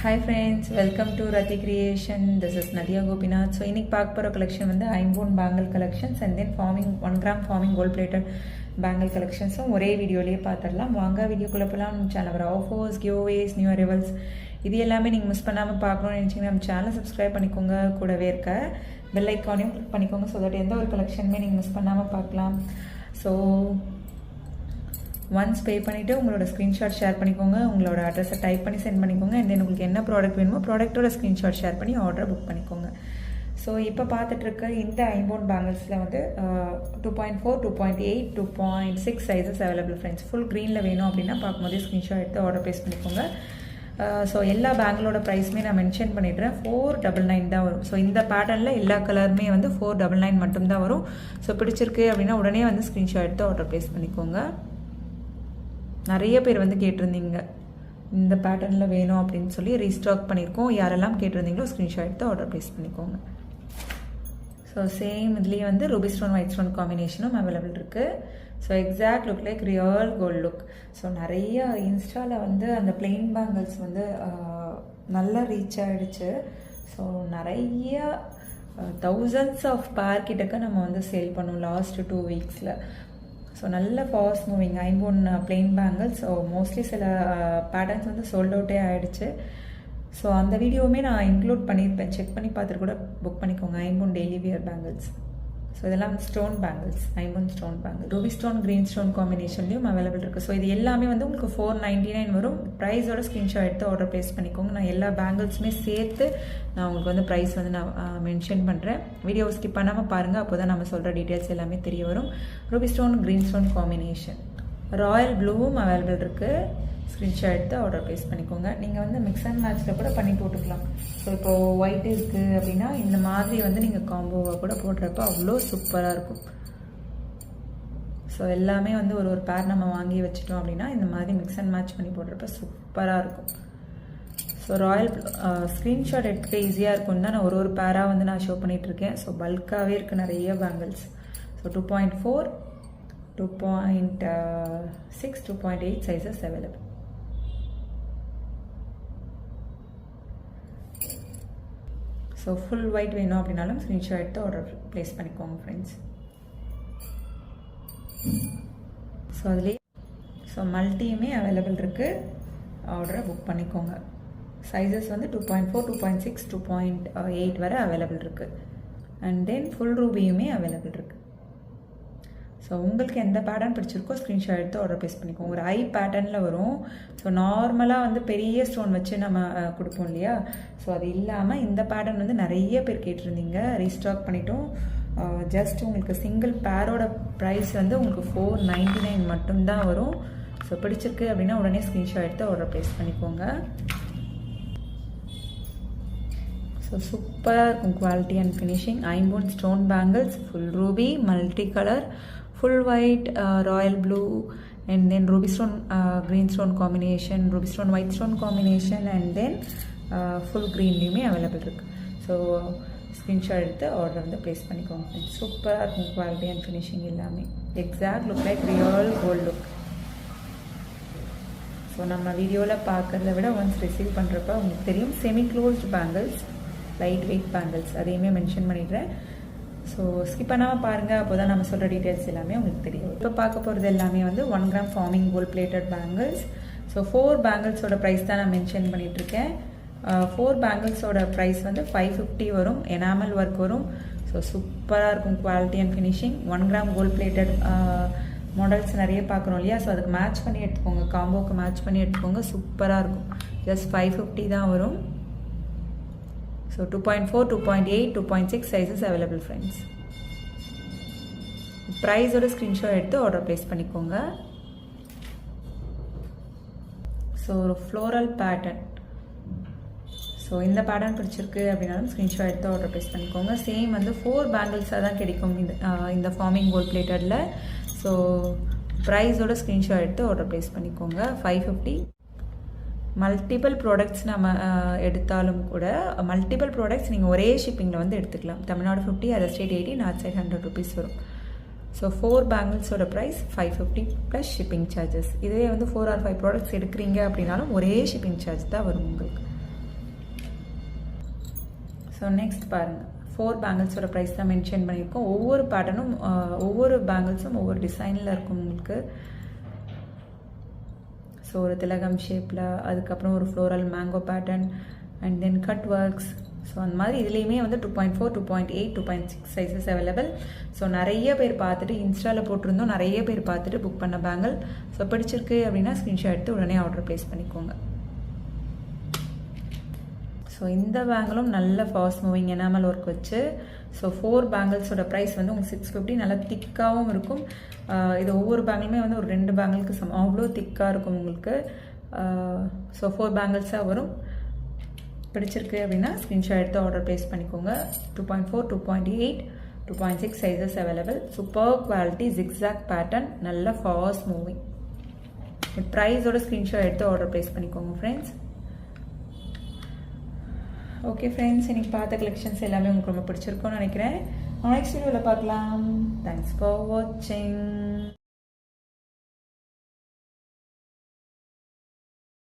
Hi friends, welcome to Rati Creation. This is Nadia Gopinath. So இன்னைக்கு பார்க்க போற collection வந்து ஐம்பொன் bangle collections and then forming 1 gram forming gold plated bangle collections ஒரே வீடியோலயே பார்த்தறலாம். வாங்க வீடியோக்குள்ள போலாம். நம்ம சேனல்ல ஆஃபர்ஸ், giveaways, new arrivals இது எல்லாமே நீங்க மிஸ் பண்ணாம பார்க்கணும்னு நினைச்சீங்கன்னா நம்ம சேனலை சப்ஸ்கிரைப் பண்ணிக்கோங்க. கூடவே இருக்க பெல் ஐகானையும் கிளிக் பண்ணிக்கோங்க so that எந்த ஒரு கலெக்ஷனுமே நீங்க மிஸ் பண்ணாம பார்க்கலாம். So once pay பண்ணிட்டு உங்களோட ஸ்கிரீன்ஷாட் ஷேர் பண்ணிக்கோங்க. உங்களோட அட்ரஸை டைப் பண்ணி சென்ட் பண்ணிக்கோங்க. and then உங்களுக்கு என்ன ப்ராடக்ட் வேணுமோ ப்ராடக்ட்டோட ஸ்கிரீன்ஷாட் ஷேர் பண்ணி ஆர்டர் புக் பண்ணிக்கோங்க. ஸோ இப்போ பார்த்துட்டு இருக்க இந்த ஐம்பொன் பேங்கிள்ஸில் வந்து 2.4, 2.8, 2.6 சைஸஸ் அவைலபிள் ஃப்ரெண்ட்ஸ். ஃபுல் க்ரீனில் வேணும் அப்படின்னா பார்க்கும்போதே ஸ்க்ரீன்ஷாட் எடுத்து ஆர்டர் ப்ளேஸ் பண்ணிக்கோங்க. ஸோ எல்லா பேங்கிளோட ப்ரைஸுமே நான் மென்ஷன் பண்ணிடுறேன். 499 தான் வரும். ஸோ இந்த பேட்டர்னில் எல்லா கலருமே வந்து 499 மட்டும்தான் வரும். ஸோ பிடிச்சிருக்கு அப்படின்னா உடனே வந்து ஸ்க்ரீன்ஷாட் எடுத்து ஆர்டர் ப்ளேஸ் பண்ணிக்கோங்க. நிறைய பேர் வந்து கேட்டிருந்தீங்க இந்த பேட்டர்னில் வேணும் அப்படின்னு சொல்லி ரீஸ்டாக் பண்ணியிருக்கோம். யாரெல்லாம் கேட்டிருந்தீங்களோ ஸ்க்ரீன்ஷாட் எடுத்து ஆர்டர் ப்ளேஸ் பண்ணிக்கோங்க. ஸோ சேம் இதுலேயே வந்து ரூபி ஸ்டோன் ஒயிட் ஸ்டோன் காம்பினேஷனும் அவைலபிள் இருக்குது. So exact look like real gold look. So நிறைய இன்ஸ்டாவில் வந்து அந்த பிளெயின் பேங்கிள்ஸ் வந்து நல்லா ரீச் ஆகிடுச்சு. ஸோ நிறைய தௌசண்ட்ஸ் ஆஃப் பேர் கிட்டக்க நம்ம வந்து சேல் பண்ணோம் லாஸ்ட் 2 வீக்ஸில். ஸோ நல்ல ஃபாஸ்ட் மூவிங் ஐம்பொன் பிளெயின் பேங்கிள்ஸ். ஸோ மோஸ்ட்லி சில பேட்டர்ன்ஸ் வந்து சோல்ட் அவுட்டே ஆகிடுச்சு. ஸோ அந்த வீடியோவுமே நான் இன்க்ளூட் பண்ணியிருப்பேன். செக் பண்ணி பார்த்துட்டு கூட புக் பண்ணிக்கோங்க. ஐம்பொன் டெய்லி வியர் பேங்கிள்ஸ். ஸோ இதெல்லாம் ஸ்டோன் பேங்கிள்ஸ், ஐம்பொன் stone bangle. Ruby stone green stone காம்பினேஷன்லையும் அவைலபிள் இருக்குது. ஸோ இது எல்லாமே வந்து உங்களுக்கு 499 வரும். ப்ரைஸோட ஸ்க்ரீன்ஷாட் எடுத்து ஆர்டர் ப்ளேஸ் பண்ணிக்கோங்க. நான் எல்லா பேங்கிள்ஸுமே சேர்த்து நான் உங்களுக்கு வந்து ப்ரைஸ் வந்து நான் மென்ஷன் பண்ணுறேன். வீடியோ ஸ்கிப் பண்ணாமல் பாருங்கள். அப்போ தான் நம்ம சொல்கிற டீட்டெயில்ஸ் எல்லாமே தெரிய வரும். Ruby stone green stone combination. Royal ப்ளூவும் அவைலபிள் இருக்குது. ஸ்க்ரீன்ஷாட் எடுத்து ஆர்டர் ப்ளேஸ் பண்ணிக்கோங்க. நீங்கள் வந்து மிக்ஸ் அண்ட் மேட்ச்சில் கூட பண்ணி போட்டுக்கலாம். ஸோ இப்போது ஒயிட் இருக்குது அப்படின்னா இந்த மாதிரி வந்து நீங்கள் காம்போவாக கூட போடுறப்ப அவ்வளோ சூப்பராக இருக்கும். ஸோ எல்லாமே வந்து ஒரு பேர் நம்ம வாங்கி வச்சுட்டோம் அப்படின்னா இந்த மாதிரி மிக்ஸ் அண்ட் மேட்ச் பண்ணி போடுறப்ப சூப்பராக இருக்கும். ஸோ ராயல் ஸ்க்ரீன்ஷாட் எடுக்க ஈஸியாக இருக்கும் தான் நான் ஒரு பேராக வந்து நான் ஷோ பண்ணிகிட்ருக்கேன். ஸோ பல்காகவே இருக்குது நிறைய bangles. So 2.4, 2.6, 2.8 sizes available. So full white வேணும் அப்படின்னாலும் ஸ்க்ரீன்ஷாட் எடுத்து ஆர்டர் ப்ளேஸ் பண்ணிக்கோங்க ஃப்ரெண்ட்ஸ். ஸோ அதுலேயே மல்டியுமே அவைலபிள் இருக்குது. ஆர்டரை புக் பண்ணிக்கோங்க. சைஸஸ் வந்து 2.4, 2.6, 2.8 வரை அவைலபிள் இருக்குது. அண்ட் தென் ஃபுல் ரூபியுமே அவைலபிள் இருக்குது. ஸோ உங்களுக்கு எந்த பேட்டர்ன் பிடிச்சிருக்கோ ஸ்க்ரீன்ஷாட் எடுத்து ஆர்டர் ப்ளேஸ் பண்ணிக்கோங்க. ஒரு ஐ பேட்டர்னில் வரும். ஸோ நார்மலாக வந்து பெரிய ஸ்டோன் வச்சு நம்ம கொடுப்போம் இல்லையா. ஸோ அது இல்லாமல் இந்த பேட்டர்ன் வந்து நிறைய பேர் கேட்டிருந்தீங்க. ரீஸ்டாக் பண்ணிட்டோம். ஜஸ்ட் உங்களுக்கு சிங்கிள் பேரோட ப்ரைஸ் வந்து உங்களுக்கு 499 மட்டும்தான் வரும். ஸோ பிடிச்சிருக்கு அப்படின்னா உடனே ஸ்க்ரீன்ஷாட் எடுத்து ஆர்டர் ப்ளேஸ் பண்ணிக்கோங்க. ஸோ சூப்பராக இருக்கும் குவாலிட்டி அண்ட் ஃபினிஷிங். ஐம்பொன் stone bangles, full ruby, multi colour, full white, royal blue, and then ruby stone green stone combination, ruby stone white stone combination, and then full க்ரீன்லேயுமே available இருக்குது. So screenshot எடுத்து order வந்து place பண்ணிக்கோங்க. சூப்பராக இருக்கும் quality and finishing எல்லாமே. Exact look like real gold look. So நம்ம வீடியோவில் பார்க்குறத விட ஒன்ஸ் ரிசீவ் பண்ணுறப்ப உங்களுக்கு தெரியும். Semi closed bangles, light wait bangles, அதையுமே மென்ஷன் பண்ணிடுறேன். ஸோ ஸ்கிப் பண்ணாமல் பாருங்கள். அப்போ தான் நம்ம சொல்கிற டீட்டெயில்ஸ் எல்லாமே உங்களுக்கு தெரியும். இப்போ பார்க்க போகிறது எல்லாமே வந்து 1 gram forming gold plated bangles. So 4 பேங்கிள்ஸோட ப்ரைஸ் தான் நான் மென்ஷன் பண்ணிகிட்ருக்கேன். 4 பேங்கிள்ஸோட ப்ரைஸ் வந்து 550 வரும். எனாமல் ஒர்க் வரும். ஸோ சூப்பராக இருக்கும் quality and finishing. 1 gram gold plated models நிறைய பார்க்குறோம் இல்லையா. ஸோ அதுக்கு மேட்ச் பண்ணி எடுத்துக்கோங்க. காம்போவுக்கு மேட்ச் பண்ணி எடுத்துக்கோங்க. சூப்பராக இருக்கும். ஜஸ்ட் 550 தான் வரும். So 2.4, 2.8, 2.6 sizes available friends. ப்ரைஸோட ஸ்க்ரீன்ஷாட் எடுத்து ஆர்டர் ப்ளேஸ் பண்ணிக்கோங்க. ஸோ ஒரு ஃப்ளோரல் பேட்டர்ன். ஸோ இந்த பேட்டர்ன் பிடிச்சிருக்கு அப்படின்னாலும் ஸ்க்ரீன்ஷாட் எடுத்து ஆர்டர் ப்ளேஸ் பண்ணிக்கோங்க. சேம் வந்து 4 பேங்கிள்ஸாக தான் கிடைக்கும் இந்த ஃபார்மிங் கோல்ட் பிளேட்டடில். ஸோ ப்ரைஸோட ஸ்க்ரீன்ஷாட் எடுத்து ஆர்டர் ப்ளேஸ் பண்ணிக்கோங்க. 550. மல்டிபிள் ப்ராடக்ட்ஸ் நம்ம எடுத்தாலும் கூட மல்டிபிள் ப்ராடக்ட்ஸ் நீங்கள் ஒரே ஷிப்பிங்கில் வந்து எடுத்துக்கலாம். Tamil Nadu 50, other state 80, north side 100 rupees வரும். ஸோ 4 பேங்கிள்ஸோட ப்ரைஸ் 550 ப்ளஸ் ஷிப்பிங் சார்ஜஸ். இதுவே வந்து 4 or 5 ப்ராடக்ட்ஸ் எடுக்கிறீங்க அப்படின்னாலும் ஒரே ஷிப்பிங் சார்ஜ் தான் வரும் உங்களுக்கு. ஸோ நெக்ஸ்ட் பாருங்கள், 4 பேங்கிள்ஸோட ப்ரைஸ் தான் மென்ஷன் பண்ணியிருக்கோம். ஒவ்வொரு பேட்டர்னும் ஒவ்வொரு பேங்கிள்ஸும் ஒவ்வொரு டிசைனில் இருக்கும் உங்களுக்கு. ஸோ ஒரு திலகம் ஷேப்பில், அதுக்கப்புறம் ஒரு floral mango pattern and then cut works. So அந்த மாதிரி இதுலேயுமே வந்து 2.4, 2.8, 2.6 சைஸஸ் அவைலபிள். ஸோ நிறைய பேர் பார்த்துட்டு இன்ஸ்டாவில் போட்டிருந்தோம், நிறைய பேர் பார்த்துட்டு புக் பண்ண பேங்கிள். ஸோ பிடிச்சிருக்கு அப்படின்னா ஸ்க்ரீன்ஷாட் எடுத்து உடனே ஆர்டர் ப்ளேஸ் பண்ணிக்கோங்க. ஸோ இந்த பேங்கிளும் நல்ல ஃபாஸ்ட் மூவிங் எனாமல் ஒர்க் வச்சு. ஸோ 4 பேங்கிள்ஸோட ப்ரைஸ் வந்து உங்களுக்கு 650. நல்லா திக்காகவும் இருக்கும். இது ஒவ்வொரு பேங்கிளுமே வந்து ஒரு 2 பேங்கிளுக்கு சமம், அவ்வளோ திக்காக இருக்கும் உங்களுக்கு. ஸோ 4 பேங்கிள்ஸாக வரும். பிடிச்சிருக்கு அப்படின்னா ஸ்க்ரீன்ஷாட் எடுத்து ஆர்டர் ப்ளேஸ் பண்ணிக்கோங்க. 2.4, 2.8, 2.6 sizes available. Super quality zigzag pattern, நல்ல ஃபாஸ்ட் மூவிங். ப்ரைஸோட ஸ்க்ரீன்ஷாட் எடுத்து ஆர்டர் ப்ளேஸ் பண்ணிக்கோங்க ஃப்ரெண்ட்ஸ். ஓகே ஃப்ரெண்ட்ஸ், இன்னைக்கு பார்த்த கலெக்ஷன்ஸ் எல்லாமே உங்களுக்கு ரொம்ப பிடிச்சிருக்கும்னு நினைக்கிறேன். நெக்ஸ்ட் வீடியோவில் பார்க்கலாம். தேங்க்ஸ் ஃபார் வாட்சிங்.